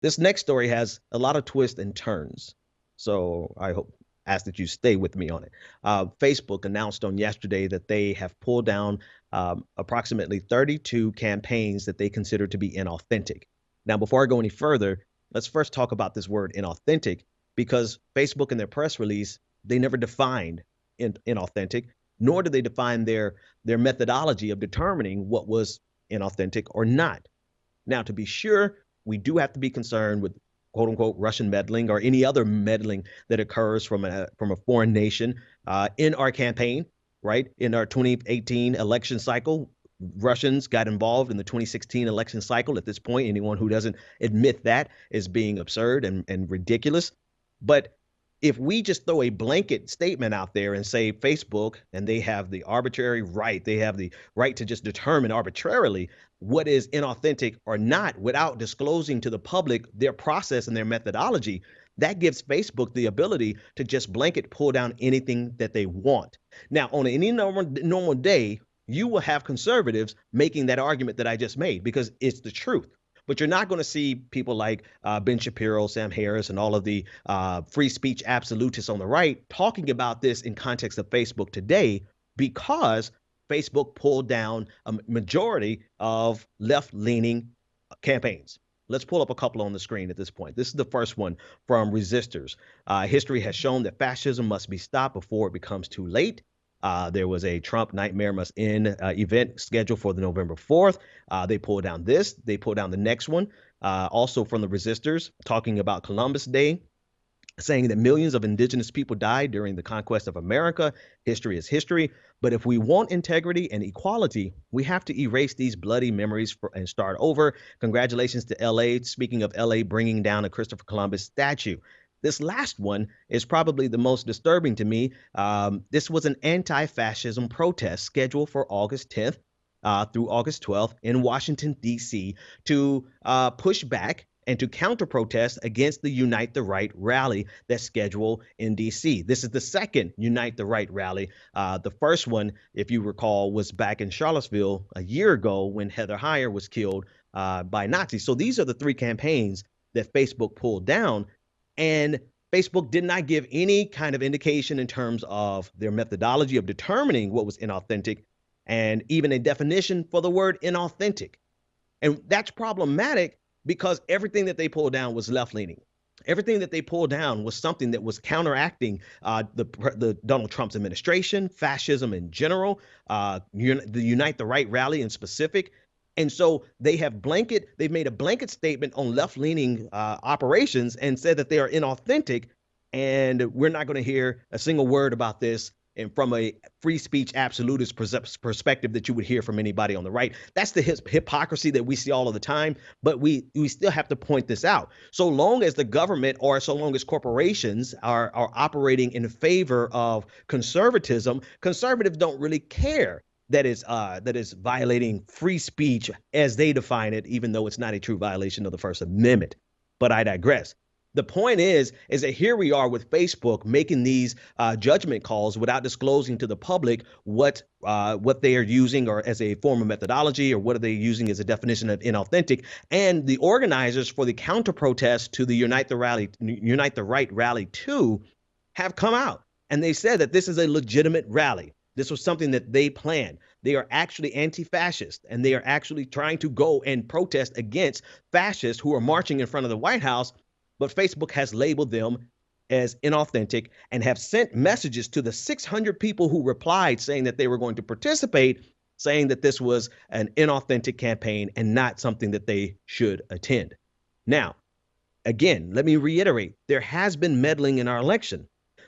This next story has a lot of twists and turns. So I hope ask that you stay with me on it. Facebook announced on yesterday that they have pulled down approximately 32 campaigns that they consider to be inauthentic. Now, before I go any further, let's first talk about this word inauthentic because Facebook in their press release, they never defined inauthentic, nor did they define their methodology of determining what was inauthentic or not. Now, to be sure, we do have to be concerned with quote unquote Russian meddling or any other meddling that occurs from a foreign nation in our campaign, right? In our 2018 election cycle, Russians got involved in the 2016 election cycle. At this point, anyone who doesn't admit that is being absurd and ridiculous. But if we just throw a blanket statement out there and say Facebook and they have the arbitrary right, they have the right to just determine arbitrarily what is inauthentic or not without disclosing to the public their process and their methodology, that gives Facebook the ability to just blanket pull down anything that they want. Now, on any normal day, you will have conservatives making that argument that I just made because it's the truth. But you're not going to see people like Ben Shapiro, Sam Harris, and all of the free speech absolutists on the right talking about this in context of Facebook today because Facebook pulled down a majority of left leaning campaigns. Let's pull up a couple on the screen at this point. This is the first one from Resistors. History has shown that fascism must be stopped before it becomes too late. There was a Trump Nightmare Must End event scheduled for the November 4th. They pulled down this. They pulled down the next one, also from the Resistors, talking about Columbus Day, saying that millions of indigenous people died during the conquest of America. History is history. But if we want integrity and equality, we have to erase these bloody memories and start over. Congratulations to LA. Speaking of LA bringing down a Christopher Columbus statue. This last one is probably the most disturbing to me. This was an anti fascism protest scheduled for August 10th through August 12th in Washington, D.C., to push back and to counter protest against the Unite the Right rally that's scheduled in D.C. This is the second Unite the Right rally. The first one, if you recall, was back in Charlottesville a year ago when Heather Heyer was killed by Nazis. So these are the three campaigns that Facebook pulled down. And Facebook did not give any kind of indication in terms of their methodology of determining what was inauthentic and even a definition for the word inauthentic. And that's problematic because everything that they pulled down was left leaning. Everything that they pulled down was something that was counteracting the Donald Trump's administration, fascism in general, the Unite the Right rally in specific. And so they've made a blanket statement on left leaning operations and said that they are inauthentic. And we're not going to hear a single word about this and from a free speech absolutist perspective that you would hear from anybody on the right. That's the hypocrisy that we see all of the time, but we still have to point this out. So long as the government or so long as corporations are operating in favor of conservatism, conservatives don't really care that is violating free speech as they define it, even though it's not a true violation of the First Amendment. But I digress. The point is that here we are with Facebook making these judgment calls without disclosing to the public what they are using or as a form of methodology or what are they using as a definition of inauthentic. And the organizers for the counter protest to the Unite the Right rally 2 have come out and they said that this is a legitimate rally. This was something that they planned. They are actually anti-fascist, and they are actually trying to go and protest against fascists who are marching in front of the White House. But Facebook has labeled them as inauthentic and have sent messages to the 600 people who replied saying that they were going to participate, saying that this was an inauthentic campaign and not something that they should attend. Now, again, let me reiterate, there has been meddling in our election.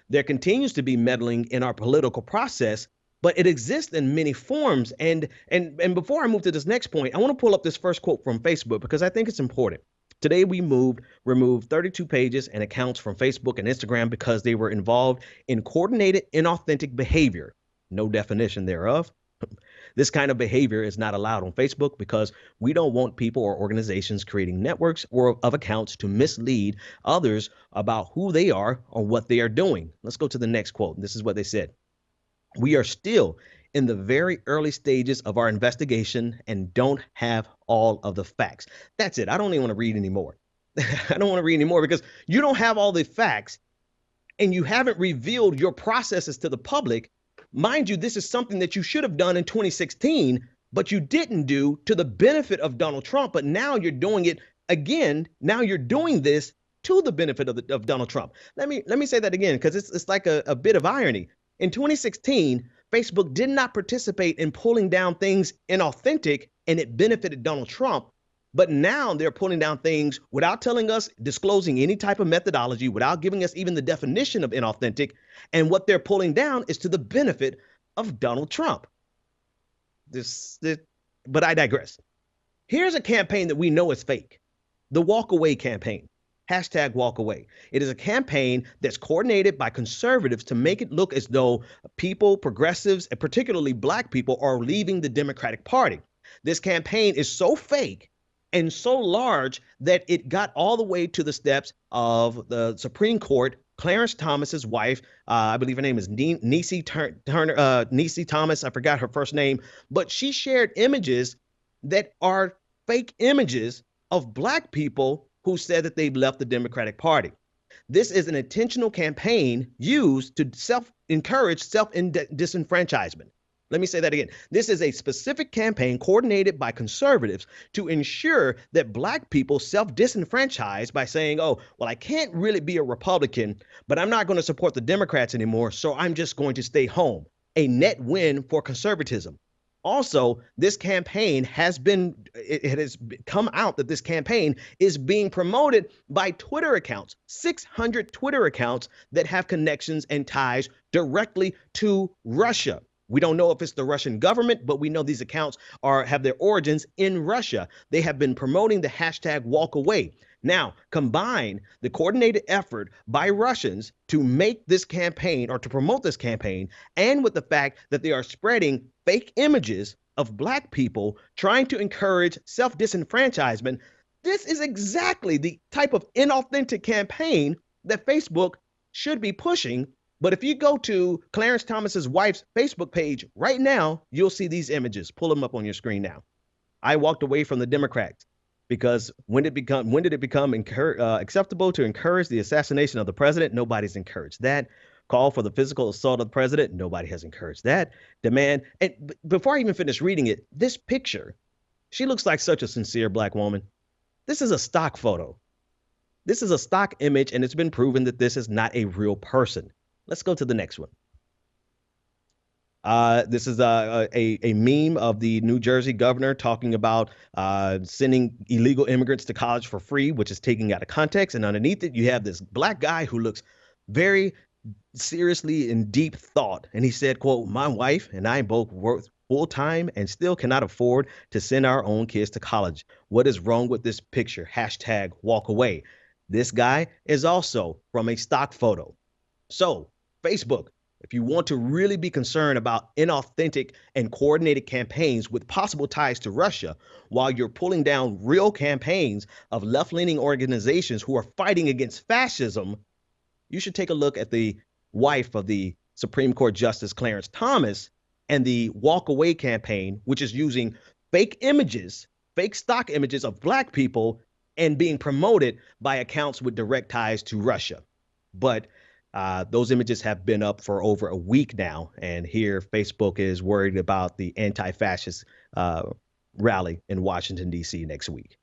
There continues to be meddling in our political process, but it exists in many forms. And before I move to this next point, I want to pull up this first quote from Facebook because I think it's important. Today, we removed 32 pages and accounts from Facebook and Instagram because they were involved in coordinated, inauthentic behavior. No definition thereof. This kind of behavior is not allowed on Facebook because we don't want people or organizations creating networks or of accounts to mislead others about who they are or what they are doing. Let's go to the next quote. This is what they said. We are still in the very early stages of our investigation and don't have all of the facts. That's it. I don't even want to read anymore. I don't want to read anymore because you don't have all the facts and you haven't revealed your processes to the public. Mind you, this is something that you should have done in 2016, but you didn't do to the benefit of Donald Trump. But now you're doing it again. Now you're doing this to the benefit of Donald Trump. Let me say that again because it's like a bit of irony. In 2016, Facebook did not participate in pulling down things inauthentic, and it benefited Donald Trump. But now they're pulling down things without telling us, disclosing any type of methodology, without giving us even the definition of inauthentic. And what they're pulling down is to the benefit of Donald Trump. But I digress. Here's a campaign that we know is fake: the Walk Away campaign. Hashtag walk away. It is a campaign that's coordinated by conservatives to make it look as though people, progressives, and particularly black people, are leaving the Democratic Party. This campaign is so fake and so large that it got all the way to the steps of the Supreme Court. Clarence Thomas's wife, I believe her name is Niecy Turner, Niecy Thomas. I forgot her first name, but she shared images that are fake images of black people who said that they've left the Democratic Party. This is an intentional campaign used to encourage disenfranchisement. Let me say that again. This is a specific campaign coordinated by conservatives to ensure that black people self-disenfranchise by saying, oh, well, I can't really be a Republican, but I'm not going to support the Democrats anymore, so I'm just going to stay home. A net win for conservatism. Also, this campaign it has come out that this campaign is being promoted by Twitter accounts, 600 Twitter accounts that have connections and ties directly to Russia. We don't know if it's the Russian government, but we know these accounts have their origins in Russia. They have been promoting the hashtag walk away. Now, combine the coordinated effort by Russians to make this campaign or to promote this campaign, and with the fact that they are spreading fake images of black people trying to encourage self-disenfranchisement. This is exactly the type of inauthentic campaign that Facebook should be pushing. But if you go to Clarence Thomas's wife's Facebook page right now, you'll see these images. Pull them up on your screen now. I walked away from the Democrats because when did it become acceptable to encourage the assassination of the president? Nobody's encouraged that. Call for the physical assault of the president? Nobody has encouraged that. Demand. And before I even finish reading it, this picture, she looks like such a sincere black woman. This is a stock photo. This is a stock image, and it's been proven that this is not a real person. Let's go to the next one. This is a meme of the New Jersey governor talking about sending illegal immigrants to college for free, which is taken out of context. And underneath it, you have this black guy who looks very seriously in deep thought. And he said, quote, "My wife and I both work full time and still cannot afford to send our own kids to college. What is wrong with this picture? Hashtag walk away." This guy is also from a stock photo. So Facebook, if you want to really be concerned about inauthentic and coordinated campaigns with possible ties to Russia, while you're pulling down real campaigns of left-leaning organizations who are fighting against fascism, you should take a look at the wife of the Supreme Court Justice Clarence Thomas and the Walk Away campaign, which is using fake images, fake stock images of black people and being promoted by accounts with direct ties to Russia. But those images have been up for over a week now, and here Facebook is worried about the anti-fascist rally in Washington, D.C. next week.